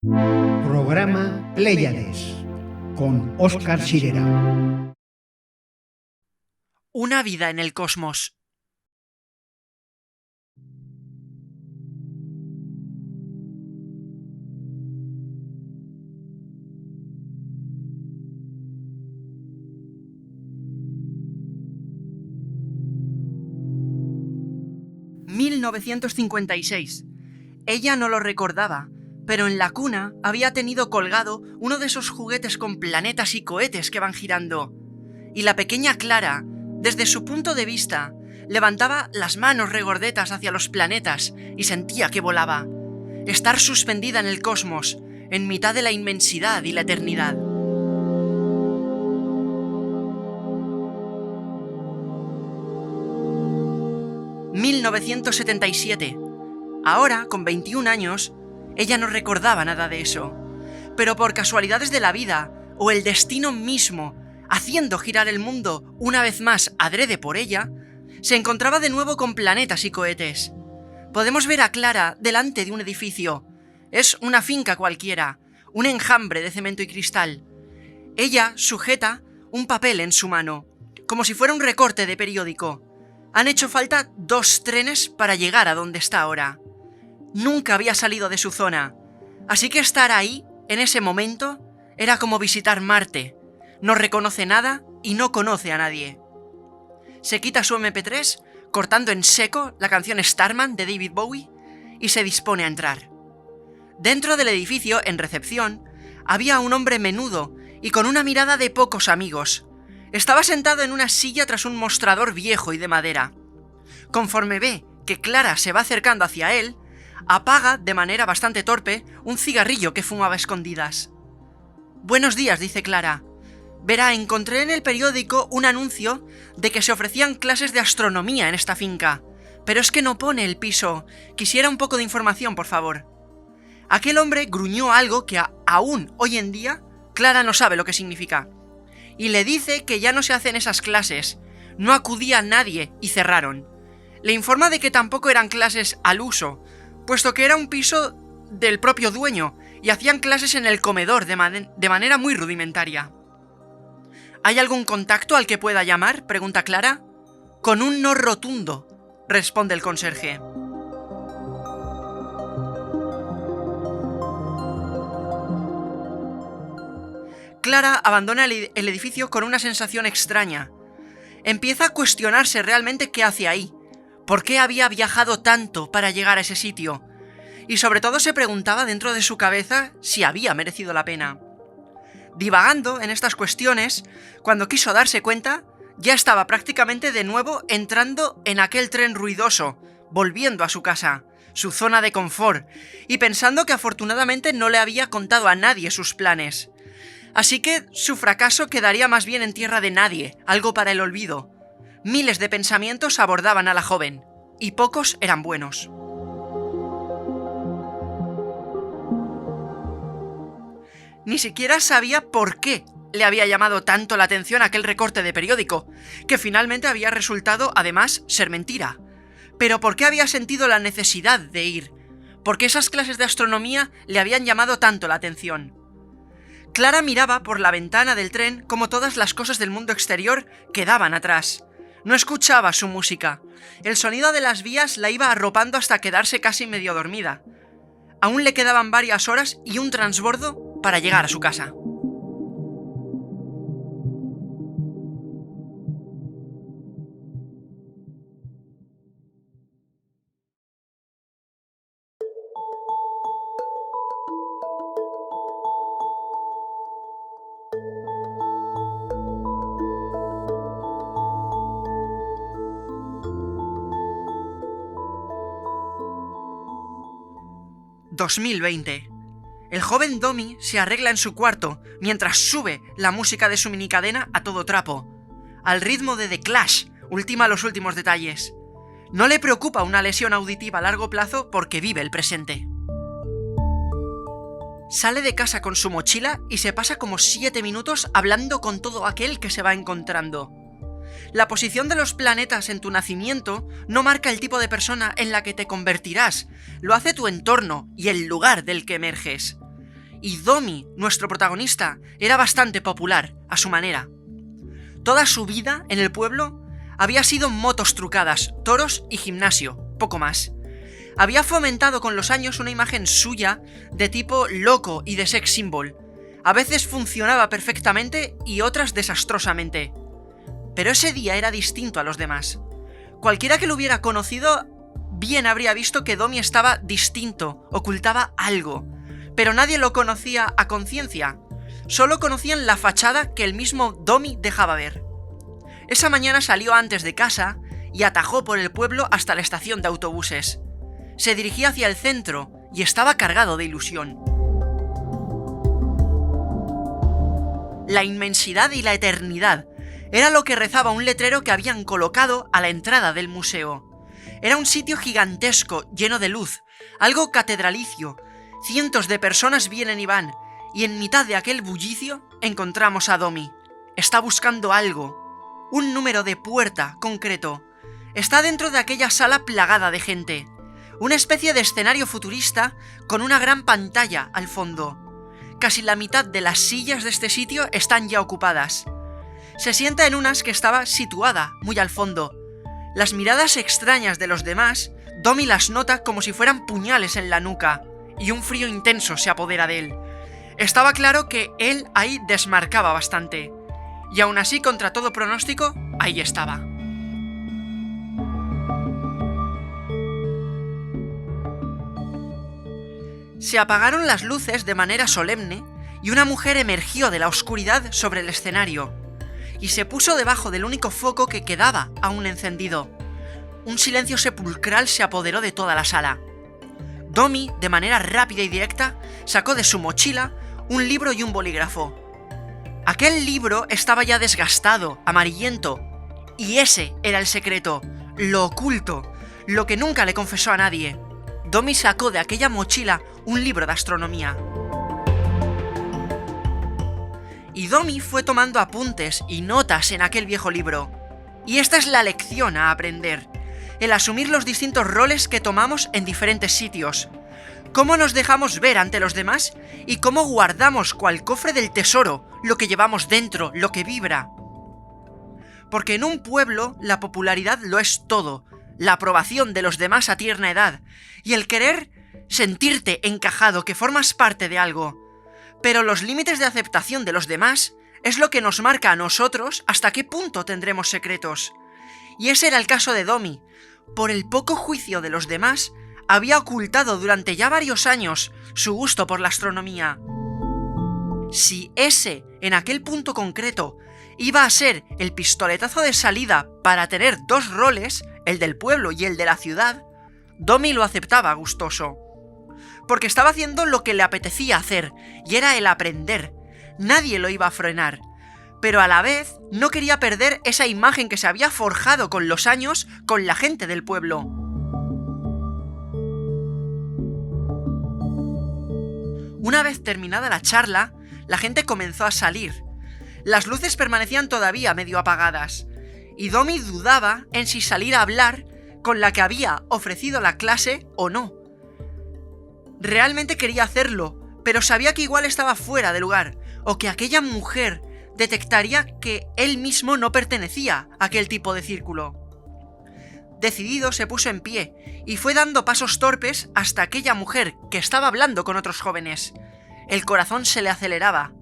Programa Pléyades con Óscar Sirera. Una vida en el cosmos. «1956. Ella no lo recordaba, pero en la cuna había tenido colgado uno de esos juguetes con planetas y cohetes que van girando. Y la pequeña Clara, desde su punto de vista, levantaba las manos regordetas hacia los planetas y sentía que volaba. Estar suspendida en el cosmos, en mitad de la inmensidad y la eternidad. «1977. Ahora, con 21 años, ella no recordaba nada de eso. Pero por casualidades de la vida, o el destino mismo, haciendo girar el mundo una vez más adrede por ella, se encontraba de nuevo con planetas y cohetes. Podemos ver a Clara delante de un edificio. Es una finca cualquiera, un enjambre de cemento y cristal. Ella sujeta un papel en su mano, como si fuera un recorte de periódico. Han hecho falta 2 trenes para llegar a donde está ahora. Nunca había salido de su zona, así que estar ahí, en ese momento, era como visitar Marte. No reconoce nada y no conoce a nadie. Se quita su MP3, cortando en seco la canción Starman de David Bowie, y se dispone a entrar. Dentro del edificio, en recepción, había un hombre menudo y con una mirada de pocos amigos. Estaba sentado en una silla tras un mostrador viejo y de madera. Conforme ve que Clara se va acercando hacia él, apaga, de manera bastante torpe, un cigarrillo que fumaba a escondidas. «Buenos días», dice Clara. «Verá, encontré en el periódico un anuncio de que se ofrecían clases de astronomía en esta finca, pero es que no pone el piso. Quisiera un poco de información, por favor». Aquel hombre gruñó algo que aún hoy en día Clara no sabe lo que significa. Y le dice que ya no se hacen esas clases, no acudía nadie y cerraron. Le informa de que tampoco eran clases al uso, puesto que era un piso del propio dueño y hacían clases en el comedor de manera muy rudimentaria. «¿Hay algún contacto al que pueda llamar?», pregunta Clara. «Con un no rotundo», responde el conserje. Clara abandona el edificio con una sensación extraña. Empieza a cuestionarse realmente qué hace ahí, por qué había viajado tanto para llegar a ese sitio, y sobre todo se preguntaba dentro de su cabeza si había merecido la pena. Divagando en estas cuestiones, cuando quiso darse cuenta, ya estaba prácticamente de nuevo entrando en aquel tren ruidoso, volviendo a su casa, su zona de confort, y pensando que afortunadamente no le había contado a nadie sus planes. Así que su fracaso quedaría más bien en tierra de nadie, algo para el olvido. Miles de pensamientos abordaban a la joven, y pocos eran buenos. Ni siquiera sabía por qué le había llamado tanto la atención aquel recorte de periódico, que finalmente había resultado, además, ser mentira. Pero ¿por qué había sentido la necesidad de ir? ¿Por qué esas clases de astronomía le habían llamado tanto la atención? Clara miraba por la ventana del tren como todas las cosas del mundo exterior quedaban atrás. No escuchaba su música. El sonido de las vías la iba arropando hasta quedarse casi medio dormida. Aún le quedaban varias horas y un transbordo para llegar a su casa. «2020. El joven Domi se arregla en su cuarto mientras sube la música de su minicadena a todo trapo. Al ritmo de The Clash, ultima los últimos detalles. No le preocupa una lesión auditiva a largo plazo porque vive el presente. Sale de casa con su mochila y se pasa como 7 minutos hablando con todo aquel que se va encontrando. La posición de los planetas en tu nacimiento no marca el tipo de persona en la que te convertirás, lo hace tu entorno y el lugar del que emerges. y Domi, nuestro protagonista, era bastante popular, a su manera. Toda su vida en el pueblo había sido motos trucadas, toros y gimnasio, poco más. Había fomentado con los años una imagen suya de tipo loco y de sex symbol. A veces funcionaba perfectamente y otras desastrosamente. Pero ese día era distinto a los demás. Cualquiera que lo hubiera conocido bien habría visto que Domi estaba distinto, ocultaba algo. Pero nadie lo conocía a conciencia. Solo conocían la fachada que el mismo Domi dejaba ver. Esa mañana salió antes de casa y atajó por el pueblo hasta la estación de autobuses. Se dirigía hacia el centro y estaba cargado de ilusión. La inmensidad y la eternidad era lo que rezaba un letrero que habían colocado a la entrada del museo. Era un sitio gigantesco, lleno de luz, algo catedralicio. Cientos de personas vienen y van, y en mitad de aquel bullicio encontramos a Domi. Está buscando algo, un número de puerta concreto. Está dentro de aquella sala plagada de gente. Una especie de escenario futurista con una gran pantalla al fondo. Casi la mitad de las sillas de este sitio están ya ocupadas. Se sienta en unas que estaba situada muy al fondo. Las miradas extrañas de los demás, Domi las nota como si fueran puñales en la nuca, y un frío intenso se apodera de él. Estaba claro que él ahí desmarcaba bastante, y aún así, contra todo pronóstico, ahí estaba. Se apagaron las luces de manera solemne y una mujer emergió de la oscuridad sobre el escenario y se puso debajo del único foco que quedaba aún encendido. Un silencio sepulcral se apoderó de toda la sala. Domi, de manera rápida y directa, sacó de su mochila un libro y un bolígrafo. Aquel libro estaba ya desgastado, amarillento, y ese era el secreto, lo oculto, lo que nunca le confesó a nadie. Domi sacó de aquella mochila un libro de astronomía. Y Domi fue tomando apuntes y notas en aquel viejo libro. Y esta es la lección a aprender: el asumir los distintos roles que tomamos en diferentes sitios. Cómo nos dejamos ver ante los demás y cómo guardamos cual cofre del tesoro lo que llevamos dentro, lo que vibra. Porque en un pueblo la popularidad lo es todo, la aprobación de los demás a tierna edad, y el querer sentirte encajado, que formas parte de algo. Pero los límites de aceptación de los demás es lo que nos marca a nosotros hasta qué punto tendremos secretos. Y ese era el caso de Domi. Por el poco juicio de los demás, había ocultado durante ya varios años su gusto por la astronomía. Si ese, en aquel punto concreto, iba a ser el pistoletazo de salida para tener dos roles, el del pueblo y el de la ciudad, Domi lo aceptaba gustoso. Porque estaba haciendo lo que le apetecía hacer, y era el aprender. Nadie lo iba a frenar. Pero a la vez no quería perder esa imagen que se había forjado con los años con la gente del pueblo. Una vez terminada la charla, la gente comenzó a salir. Las luces permanecían todavía medio apagadas, y Domi dudaba en si salir a hablar con la que había ofrecido la clase o no. Realmente quería hacerlo, pero sabía que igual estaba fuera de lugar, o que aquella mujer detectaría que él mismo no pertenecía a aquel tipo de círculo. Decidido, se puso en pie y fue dando pasos torpes hasta aquella mujer que estaba hablando con otros jóvenes. El corazón se le aceleraba.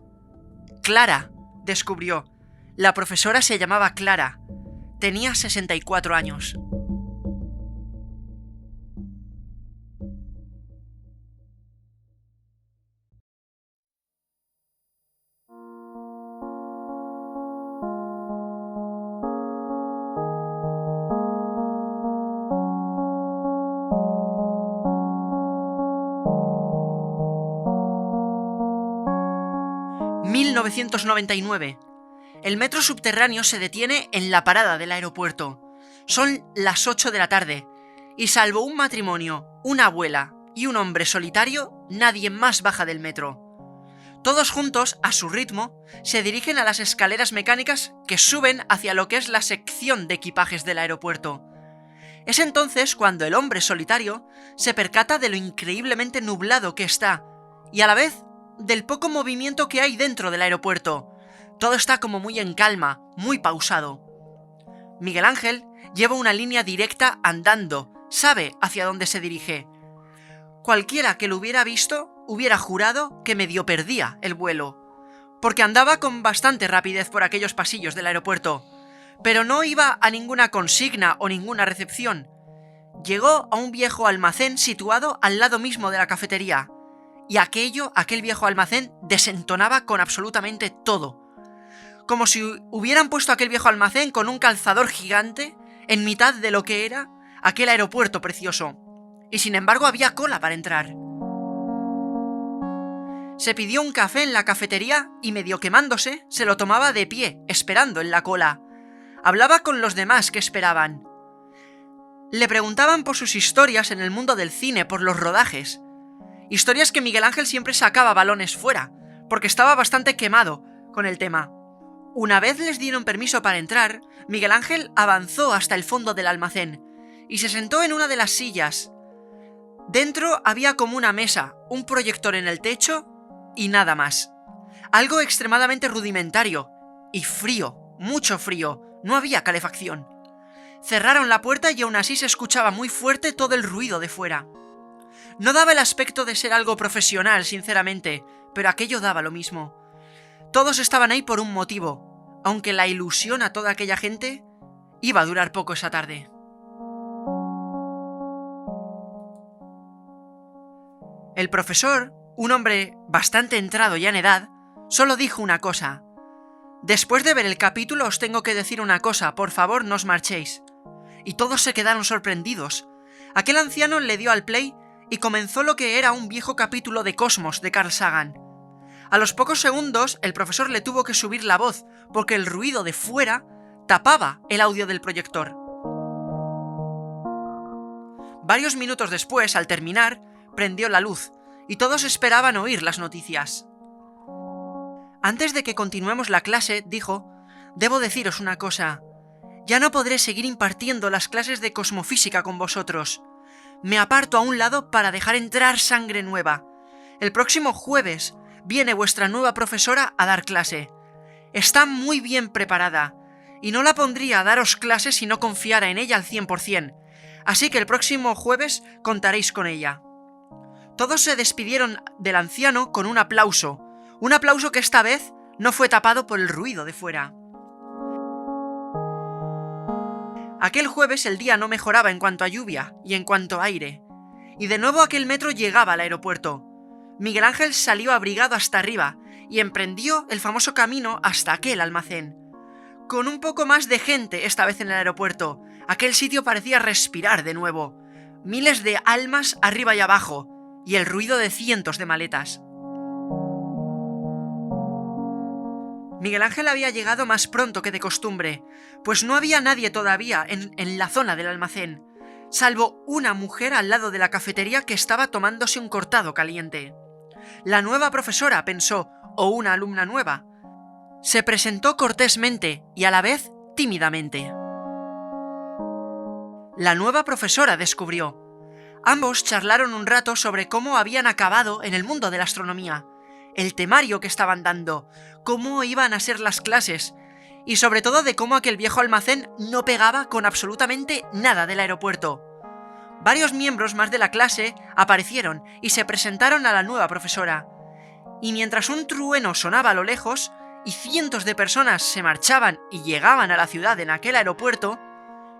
Clara, descubrió. La profesora se llamaba Clara. Tenía 64 años. ...1999... El metro subterráneo se detiene en la parada del aeropuerto. Son las 8 de la tarde, y salvo un matrimonio, una abuela y un hombre solitario, nadie más baja del metro. Todos juntos, a su ritmo, se dirigen a las escaleras mecánicas que suben hacia lo que es la sección de equipajes del aeropuerto. Es entonces cuando el hombre solitario se percata de lo increíblemente nublado que está, y a la vez del poco movimiento que hay dentro del aeropuerto. Todo está como muy en calma, muy pausado. Miguel Ángel lleva una línea directa andando, sabe hacia dónde se dirige. Cualquiera que lo hubiera visto hubiera jurado que medio perdía el vuelo, porque andaba con bastante rapidez por aquellos pasillos del aeropuerto, pero no iba a ninguna consigna o ninguna recepción. Llegó a un viejo almacén situado al lado mismo de la cafetería, y aquel viejo almacén desentonaba con absolutamente todo. Como si hubieran puesto aquel viejo almacén con un calzador gigante en mitad de lo que era aquel aeropuerto precioso. Y sin embargo había cola para entrar. Se pidió un café en la cafetería y medio quemándose, se lo tomaba de pie, esperando en la cola. Hablaba con los demás que esperaban. Le preguntaban por sus historias en el mundo del cine, por los rodajes. Historias que Miguel Ángel siempre sacaba balones fuera, porque estaba bastante quemado con el tema. Una vez les dieron permiso para entrar, Miguel Ángel avanzó hasta el fondo del almacén y se sentó en una de las sillas. Dentro había como una mesa, un proyector en el techo y nada más. Algo extremadamente rudimentario y frío, mucho frío, no había calefacción. Cerraron la puerta y aún así se escuchaba muy fuerte todo el ruido de fuera. No daba el aspecto de ser algo profesional, sinceramente, pero aquello daba lo mismo. Todos estaban ahí por un motivo, aunque la ilusión a toda aquella gente iba a durar poco esa tarde. El profesor, un hombre bastante entrado ya en edad, solo dijo una cosa. Después de ver el capítulo os tengo que decir una cosa, por favor no os marchéis. Y todos se quedaron sorprendidos. Aquel anciano le dio al play y comenzó lo que era un viejo capítulo de Cosmos de Carl Sagan. A los pocos segundos el profesor le tuvo que subir la voz porque el ruido de fuera tapaba el audio del proyector. Varios minutos después, al terminar, prendió la luz y todos esperaban oír las noticias. Antes de que continuemos la clase, dijo, debo deciros una cosa. Ya no podré seguir impartiendo las clases de cosmofísica con vosotros. Me aparto a un lado para dejar entrar sangre nueva. El próximo jueves viene vuestra nueva profesora a dar clase. Está muy bien preparada, y no la pondría a daros clases si no confiara en ella al 100%, así que el próximo jueves contaréis con ella. Todos se despidieron del anciano con un aplauso que esta vez no fue tapado por el ruido de fuera. Aquel jueves el día no mejoraba en cuanto a lluvia y en cuanto a aire, y de nuevo aquel metro llegaba al aeropuerto. Miguel Ángel salió abrigado hasta arriba y emprendió el famoso camino hasta aquel almacén. Con un poco más de gente esta vez en el aeropuerto, aquel sitio parecía respirar de nuevo. Miles de almas arriba y abajo, y el ruido de cientos de maletas. Miguel Ángel había llegado más pronto que de costumbre, pues no había nadie todavía en la zona del almacén, salvo una mujer al lado de la cafetería que estaba tomándose un cortado caliente. La nueva profesora, pensó, o una alumna nueva. Se presentó cortésmente y a la vez tímidamente. La nueva profesora descubrió. Ambos charlaron un rato sobre cómo habían acabado en el mundo de la astronomía, el temario que estaban dando, cómo iban a ser las clases, y sobre todo de cómo aquel viejo almacén no pegaba con absolutamente nada del aeropuerto. Varios miembros más de la clase aparecieron y se presentaron a la nueva profesora. Y mientras un trueno sonaba a lo lejos y cientos de personas se marchaban y llegaban a la ciudad en aquel aeropuerto,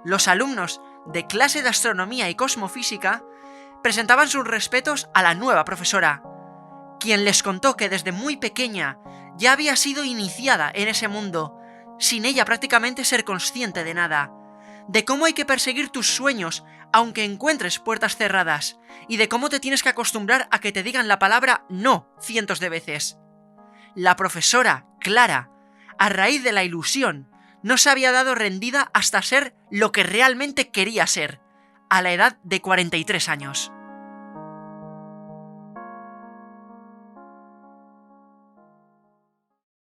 los alumnos de clase de astronomía y cosmofísica presentaban sus respetos a la nueva profesora, quien les contó que desde muy pequeña ya había sido iniciada en ese mundo, sin ella prácticamente ser consciente de nada, de cómo hay que perseguir tus sueños aunque encuentres puertas cerradas, y de cómo te tienes que acostumbrar a que te digan la palabra no cientos de veces. La profesora, Clara, a raíz de la ilusión, no se había dado rendida hasta ser lo que realmente quería ser, a la edad de 43 años.